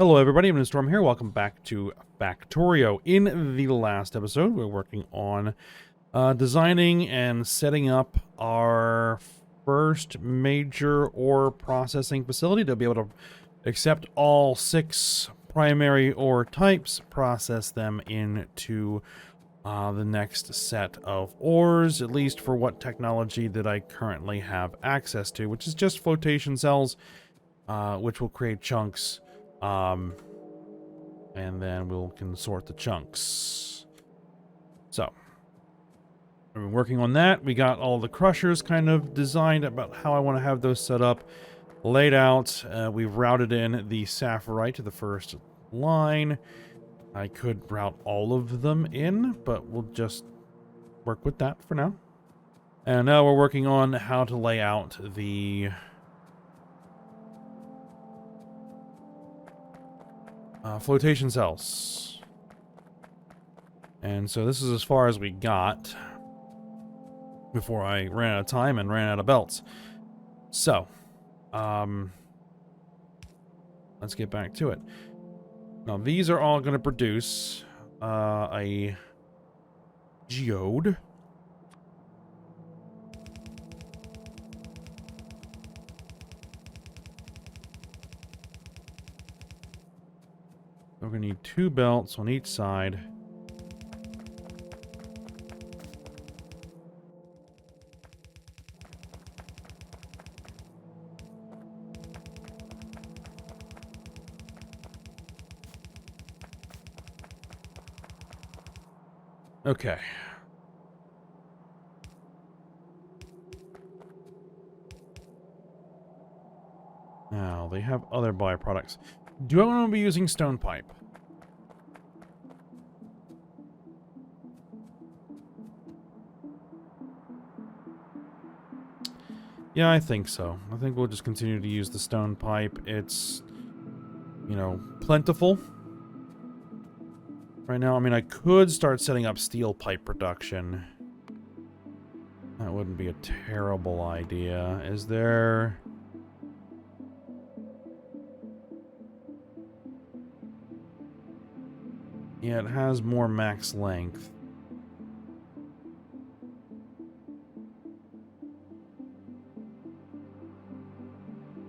Hello everybody, I'm Storm here. Welcome back to Factorio. In the last episode, we're working on designing and setting up our first major ore processing facility to be able to accept all 6 primary ore types, process them into the next set of ores, at least for what technology that I currently have access to, which is just flotation cells, which will create chunks. And then we'll can sort the chunks. So, we've been working on that. We got all the crushers kind of designed about how I want to have those set up, laid out. We've routed in the sapphirite to the first line. I could route all of them in, but we'll just work with that for now. And now we're working on how to lay out the flotation cells. And so this is as far as we got before I ran out of time and ran out of belts. So, let's get back to it. Now, these are all going to produce a geode. We're going to need 2 belts on each side. Okay. Now, they have other byproducts. Do I want to be using stone pipe? Yeah, I think so. I think we'll just continue to use the stone pipe. It's, you know, plentiful right now. I mean, I could start setting up steel pipe production. That wouldn't be a terrible idea. Is there... Yeah, it has more max length.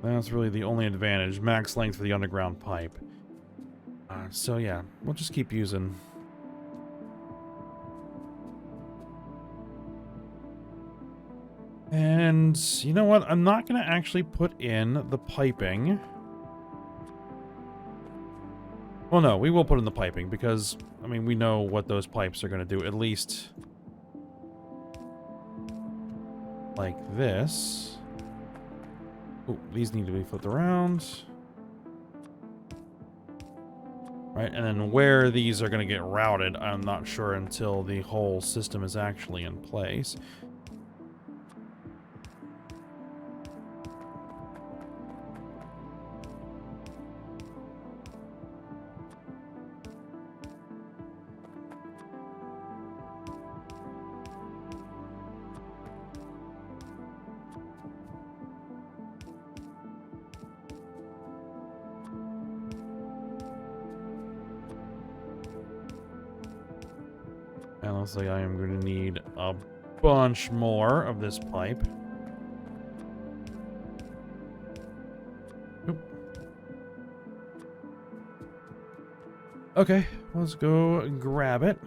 That's really the only advantage. Max length for the underground pipe. So yeah, we'll just keep using. And you know what? I'm not going to actually put in the piping. Well, no, we will put in the piping because, I mean, we know what those pipes are going to do. At least like this. Oh, these need to be flipped around. Right, and then where these are going to get routed, I'm not sure until the whole system is actually in place. And looks like I am going to need a bunch more of this pipe. Oop. Okay, let's go grab it.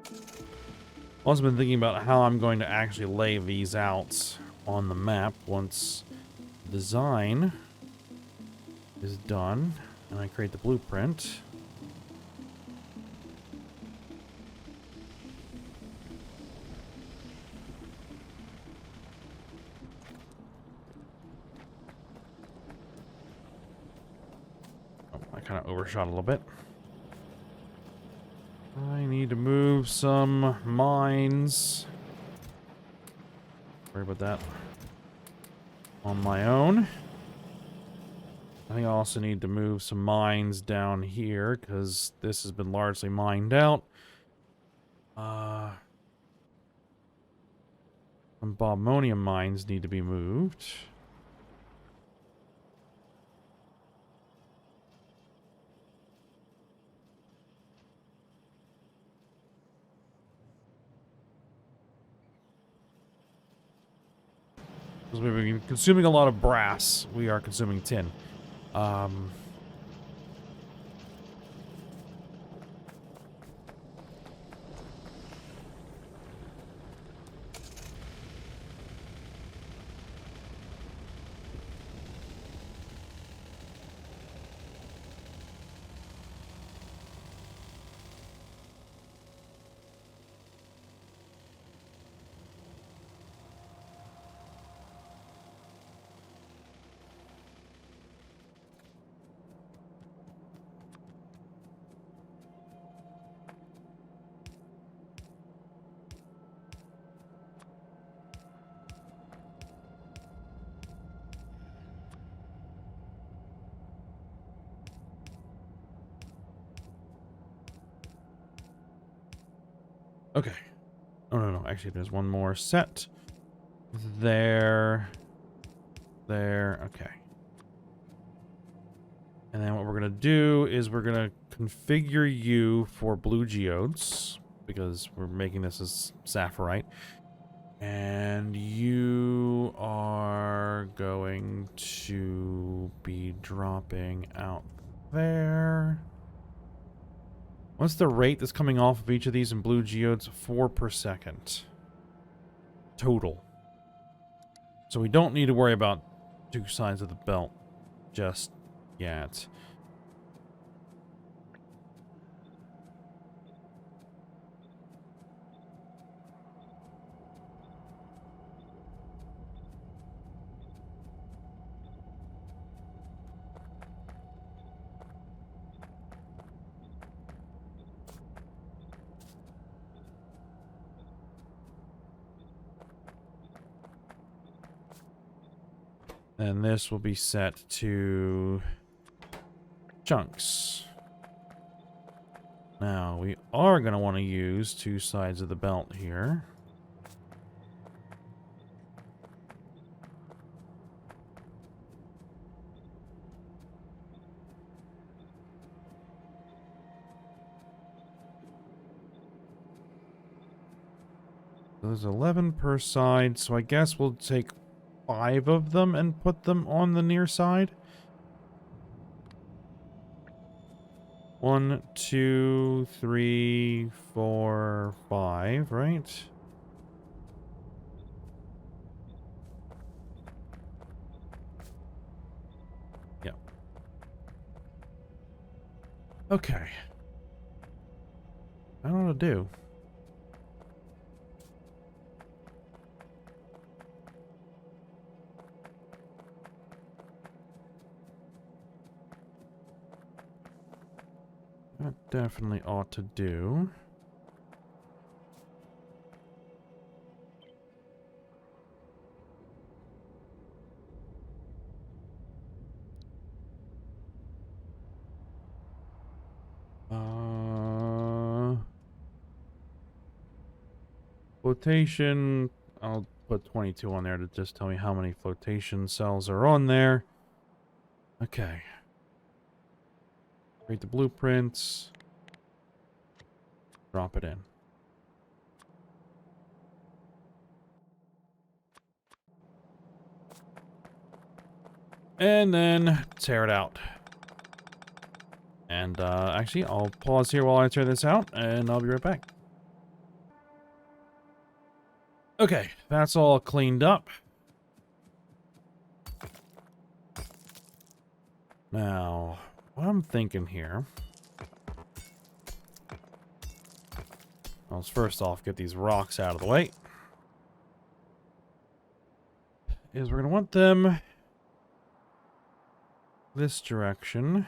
I've also been thinking about how I'm going to actually lay these out on the map once design is done and I create the blueprint. Kind of overshot a little bit. I need to move some mines. Sorry about that. On my own. I think I also need to move some mines down here because this has been largely mined out. Some bobmonium mines need to be moved. Because we've been consuming a lot of brass, we are consuming tin. Okay. Oh, no. Actually, there's one more set. There. Okay. And then what we're going to do is we're going to configure you for blue geodes, because we're making this as sapphirite. And you are going to be dropping out there. What's the rate that's coming off of each of these in blue geodes? 4 per second. Total. So we don't need to worry about two sides of the belt just yet. And this will be set to chunks. Now, we are going to want to use two sides of the belt here. So there's 11 per side, so I guess we'll take 5 of them and put them on the near side. 1, 2, 3, 4, 5, right? Yeah. Okay. I don't know what to do. That definitely ought to do. Flotation, I'll put 22 on there to just tell me how many flotation cells are on there. Okay. Create the blueprints. Drop it in. And then tear it out. And actually, I'll pause here while I tear this out, and I'll be right back. Okay, that's all cleaned up. Now, what I'm thinking here... Let's first off get these rocks out of the way. Is we're going to want them... this direction.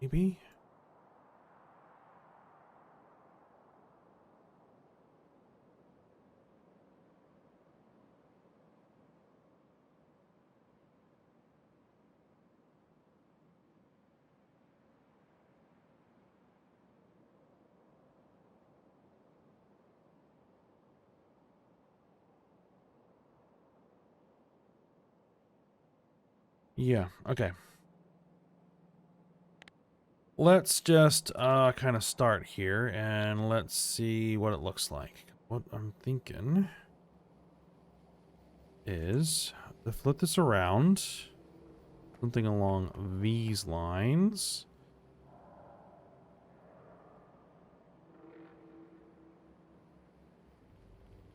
Maybe? Yeah, okay. Let's just kind of start here, and let's see what it looks like. what I'm thinking is to flip this around, something along these lines.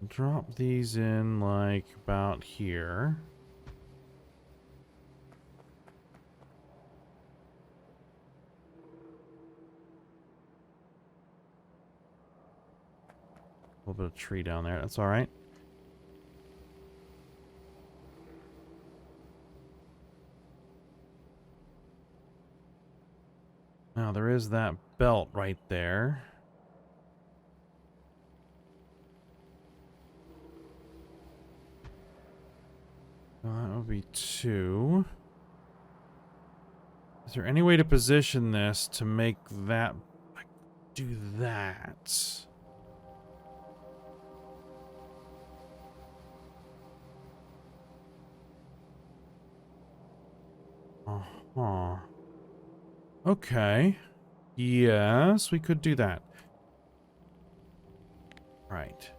Drop these in like about here. A little bit of tree down there. That's all right. Now there is that belt right there. That would be 2. Is there any way to position this to make that do that? Uh-huh. Okay. Yes, we could do that. Right.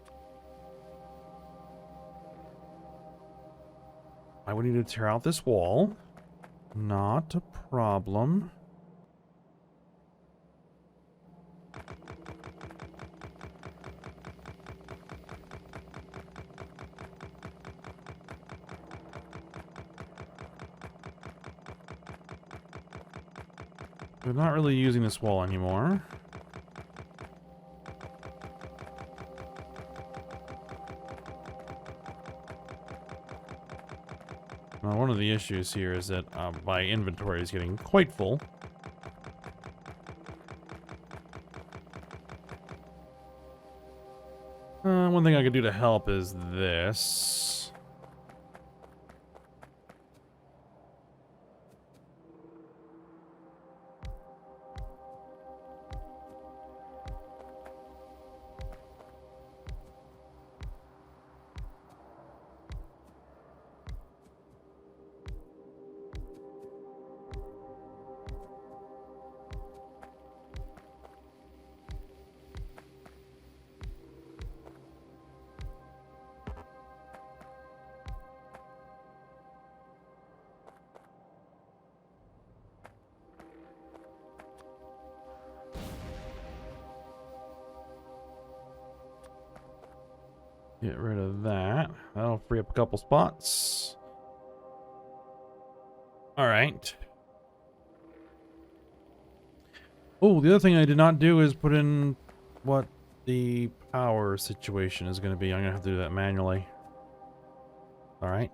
I would need to tear out this wall. Not a problem. We're not really using this wall anymore. Now, one of the issues here is that my inventory is getting quite full. One thing I could do to help is this. Get rid of that. That'll free up a couple spots. All right. Oh, the other thing I did not do is put in what the power situation is going to be. I'm going to have to do that manually. All right.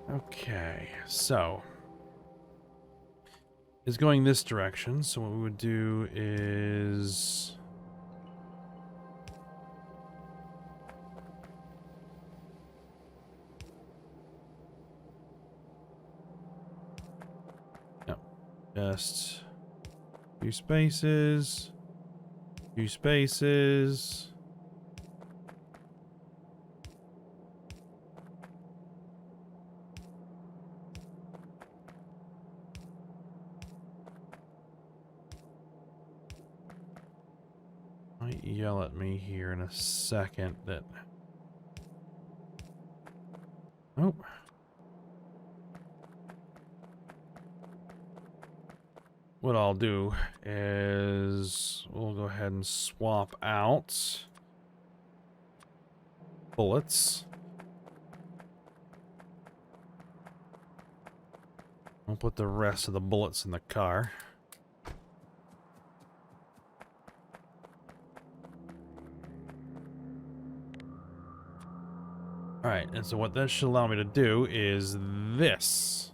Okay, so it's going this direction. So what we would do is just few spaces, few spaces. Might yell at me here in a second that... Oh. What I'll do is we'll go ahead and swap out bullets. I'll put the rest of the bullets in the car. Alright, and so what that should allow me to do is this.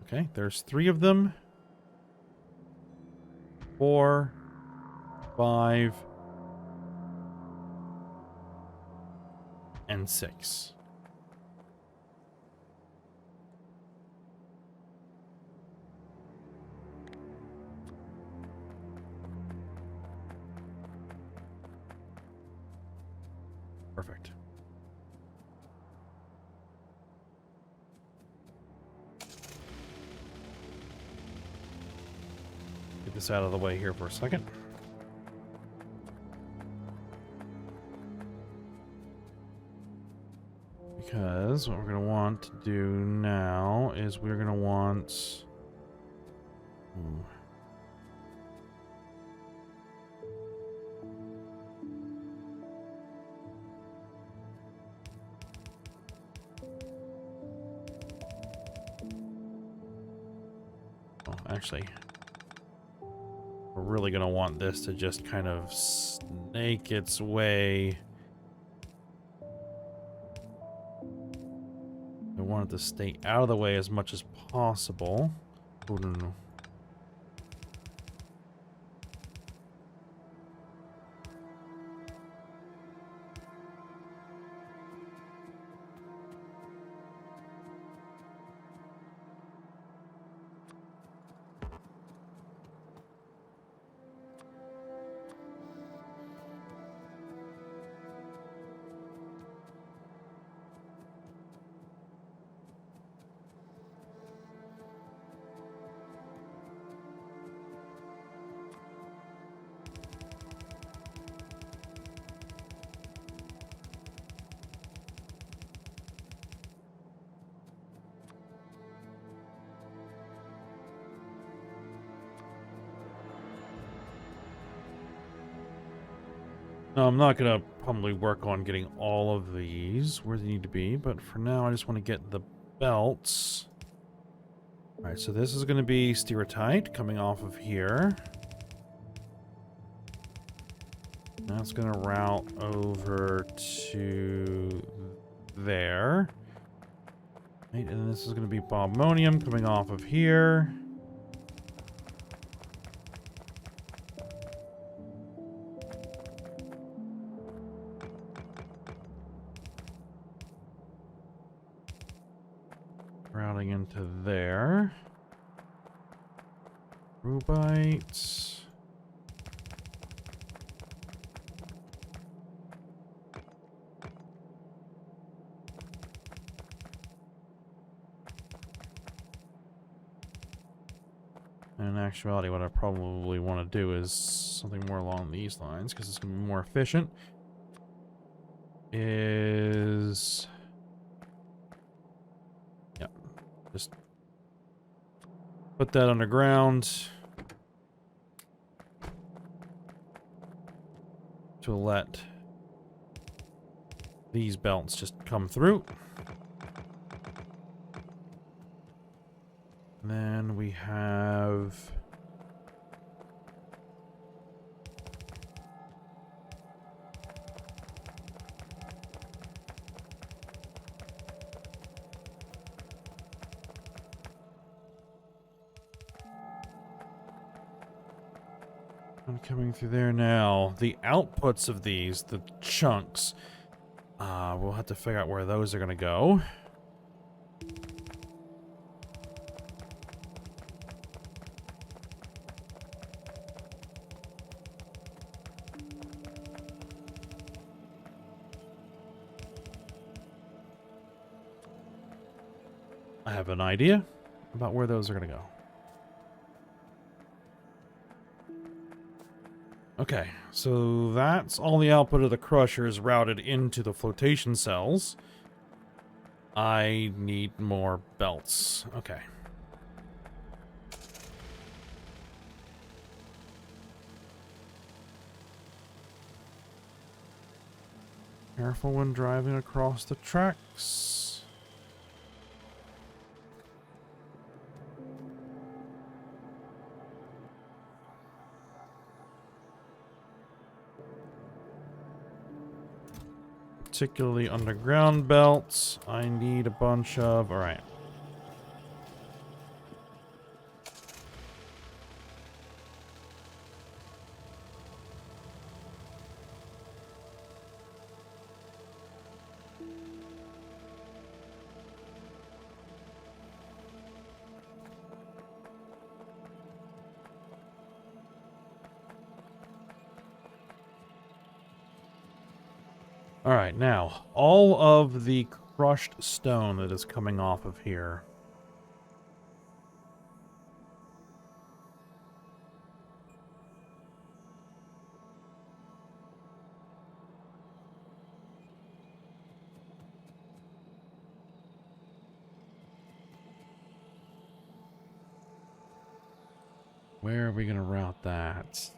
Okay, there's 3 of them. 4, 5, and 6. Perfect. this out of the way here for a second. Because what we're going to want to do now is we're going to want... Oh, actually, we're really going to want this to just kind of snake its way. I want it to stay out of the way as much as possible. Oh, no. Now, I'm not going to probably work on getting all of these where they need to be, but for now I just want to get the belts. Alright, so this is going to be steerotite coming off of here. That's going to route over to there. Right, and this is going to be bombonium coming off of here. Routing into there. Rubites. And in actuality, what I probably want to do is something more along these lines, because it's going to be more efficient. Is... yeah, just put that underground to let these belts just come through. And then we have... I'm coming through there now. The outputs of these, the chunks, we'll have to figure out where those are going to go. I have an idea about where those are going to go. Okay, so that's all the output of the crushers routed into the flotation cells. I need more belts. Okay. Careful when driving across the tracks. Particularly underground belts. I need a bunch of... Alright. Alright, now, all of the crushed stone that is coming off of here. Where are we going to route that?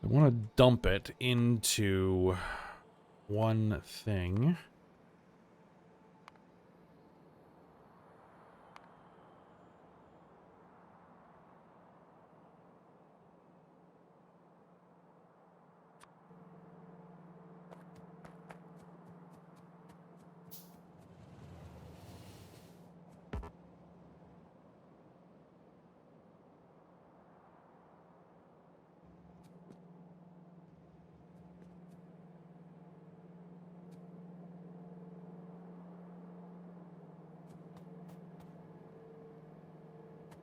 I want to dump it into one thing.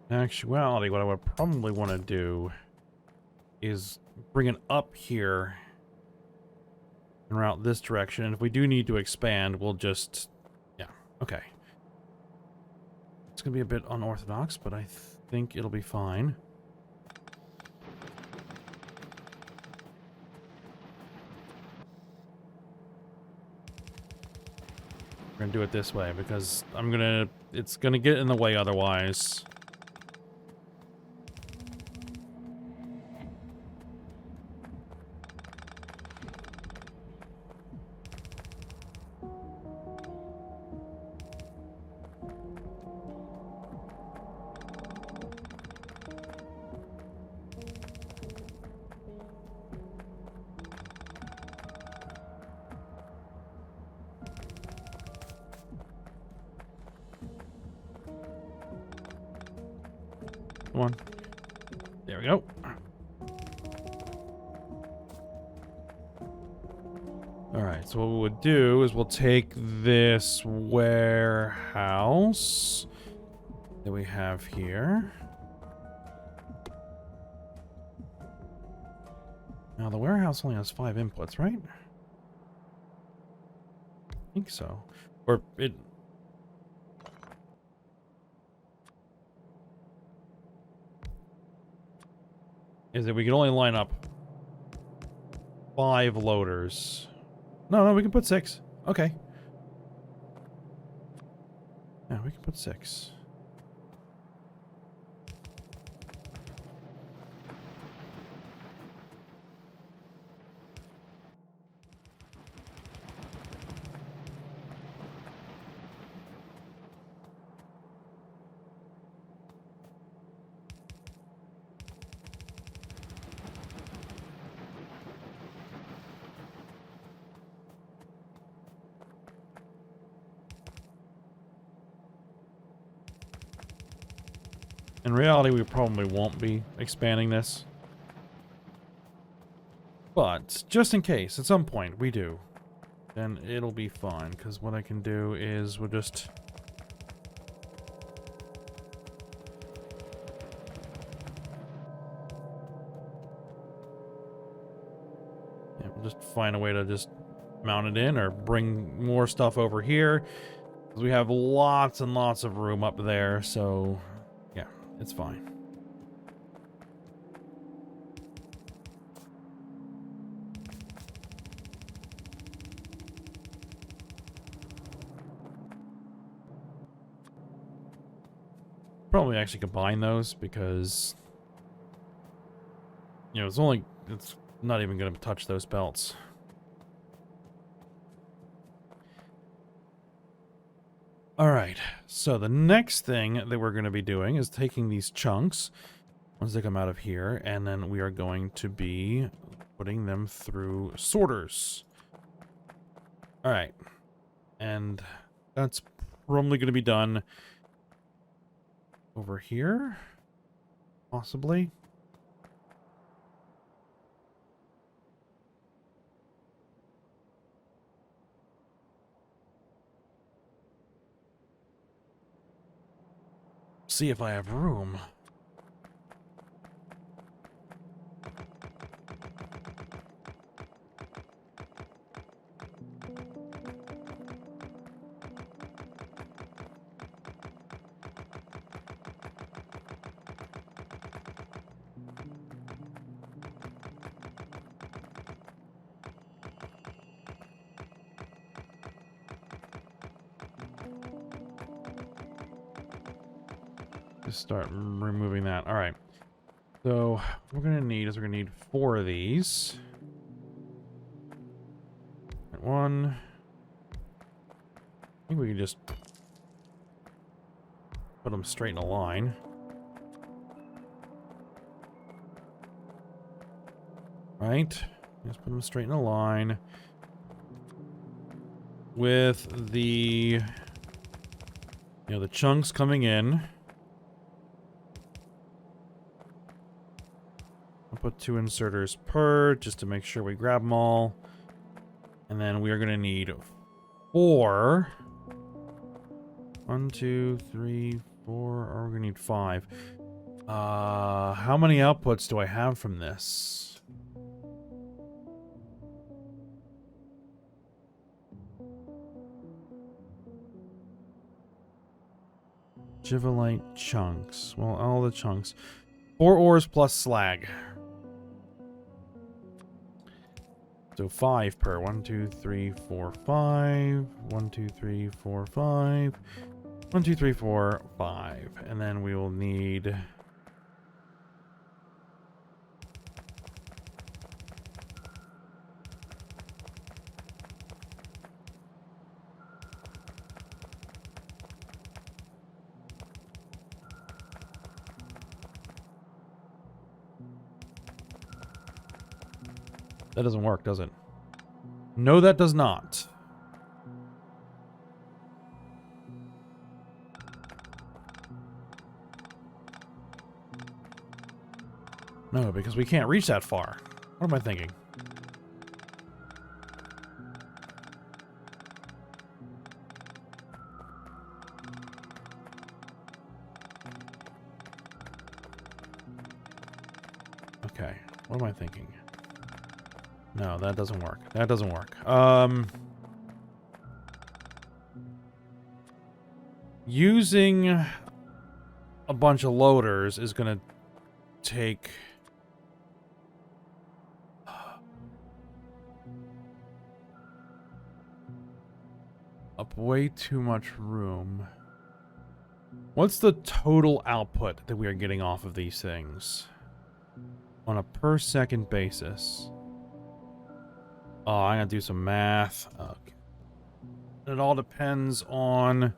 In actuality, what I would probably want to do is bring it up here and route this direction. And if we do need to expand, we'll just... Yeah, okay. It's going to be a bit unorthodox, but I think it'll be fine. We're going to do it this way because it's going to get in the way otherwise. Come on. There we go. Alright, so what we would do is we'll take this warehouse that we have here. Now, the warehouse only has 5 inputs, right? I think so. Or it... Is that we can only line up 5 loaders. No, we can put 6. Okay. Yeah, we can put 6. In reality, we probably won't be expanding this. But, just in case, at some point, we do. Then it'll be fine, because what I can do is we'll just... Yeah, we'll just find a way to just mount it in, or bring more stuff over here. Because we have lots and lots of room up there, so... Yeah, it's fine. Probably actually combine those because, you know, it's not even going to touch those belts. All right, so the next thing that we're going to be doing is taking these chunks once they come out of here, and then we are going to be putting them through sorters. All right, and that's probably going to be done over here, possibly. See if I have room. Just start removing that. All right. So what we're gonna need is 4 of these. One. I think we can just put them straight in a line. Right? Just put them straight in a line. With the, the chunks coming in. I'll put 2 inserters per, just to make sure we grab them all. And then we are going to need 4. 1, 2, 3, 4, or we're going to need 5. How many outputs do I have from this? Jivolite chunks. Well, all the chunks. 4 ores plus slag. So 5 per. 1, 2, 3, 4, 5. 1, 2, 3, 4, 5. 1, 2, 3, 4, 5. And then we will need... That doesn't work, does it? No, that does not. No, because we can't reach that far. What am I thinking? Okay, what am I thinking? No, that doesn't work. That doesn't work. Using a bunch of loaders is going to take up way too much room. What's the total output that we are getting off of these things on a per second basis? Oh, I gotta do some math. Okay. It all depends on...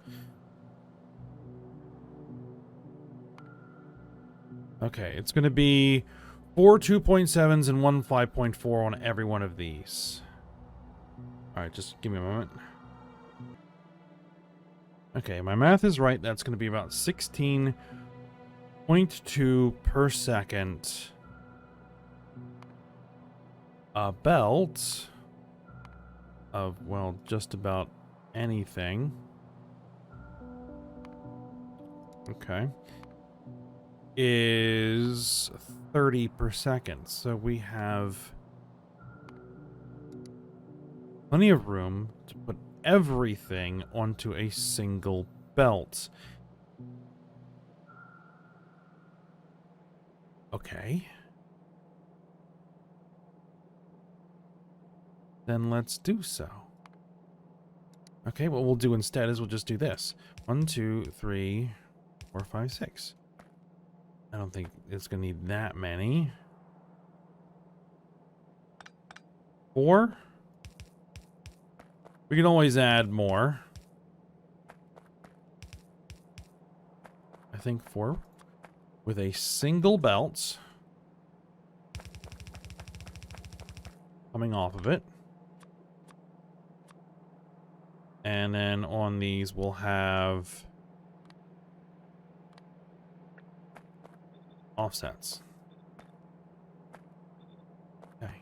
Okay, it's gonna be 4 2.7s and 1 5.4 on every one of these. Alright, just give me a moment. Okay, my math is right. That's gonna be about 16.2 per second. A belt of, well, just about anything. Okay. Is 30 per second. So we have plenty of room to put everything onto a single belt. Okay. Then let's do so. Okay, what we'll do instead is we'll just do this. 1, 2, 3, 4, 5, 6. I don't think it's going to need that many. 4. We can always add more. I think 4. With a single belt coming off of it. And then on these we'll have offsets. Okay.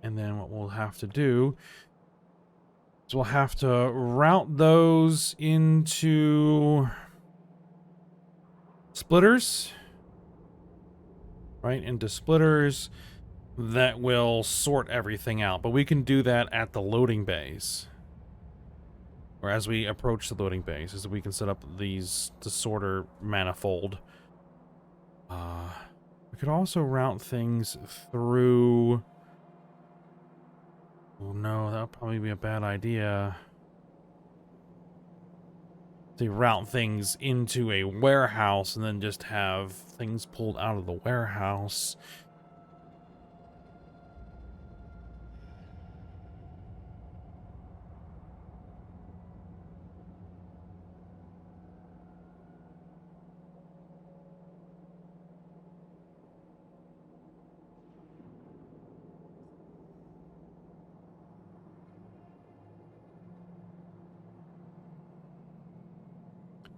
And then what we'll have to do is we'll have to route those into splitters. Right? Into splitters that will sort everything out. But we can do that at the loading bays. Or as we approach the loading bays, is that we can set up the sorter manifold. We could also route things through... Oh no, that would probably be a bad idea. to route things into a warehouse and then just have things pulled out of the warehouse.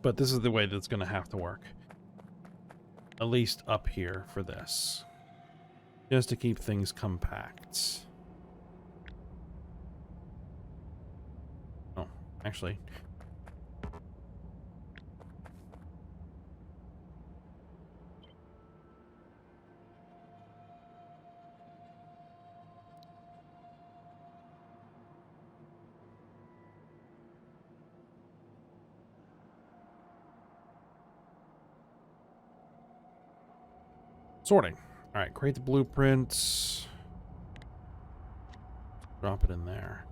But this is the way that's going to have to work. At least up here for this. Just to keep things compact. Oh, actually. Sorting. All right, create the blueprints. Drop it in there.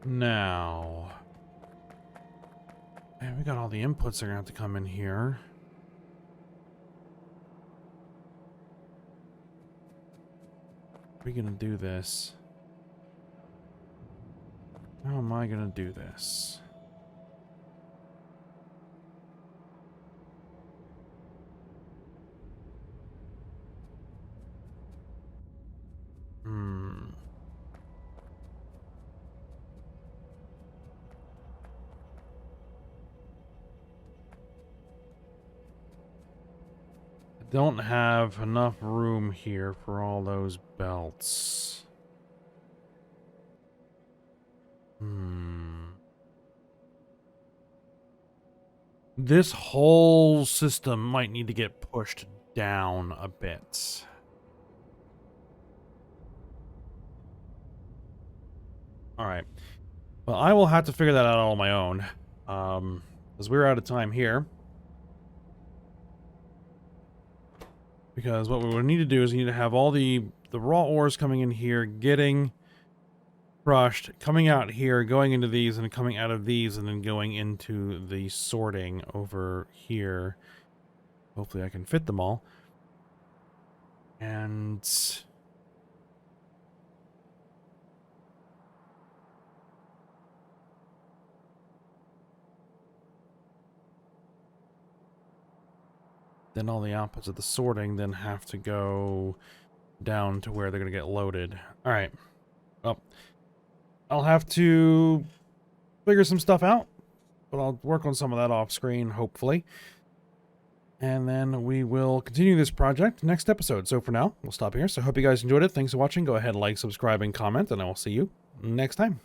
Now, man, we got all the inputs that are going to have to come in here. How are we going to do this? How am I going to do this? Don't have enough room here for all those belts. This whole system might need to get pushed down a bit. Alright. Well, I will have to figure that out on my own. Because we're out of time here. Because what we would need to do is we need to have all the raw ores coming in here, getting crushed, coming out here, going into these, and coming out of these, and then going into the sorting over here. Hopefully I can fit them all. And then all the outputs of the sorting then have to go down to where they're going to get loaded. All right. Well, I'll have to figure some stuff out, but I'll work on some of that off screen, hopefully. And then we will continue this project next episode. So for now, we'll stop here. So I hope you guys enjoyed it. Thanks for watching. Go ahead, like, subscribe, and comment, and I will see you next time.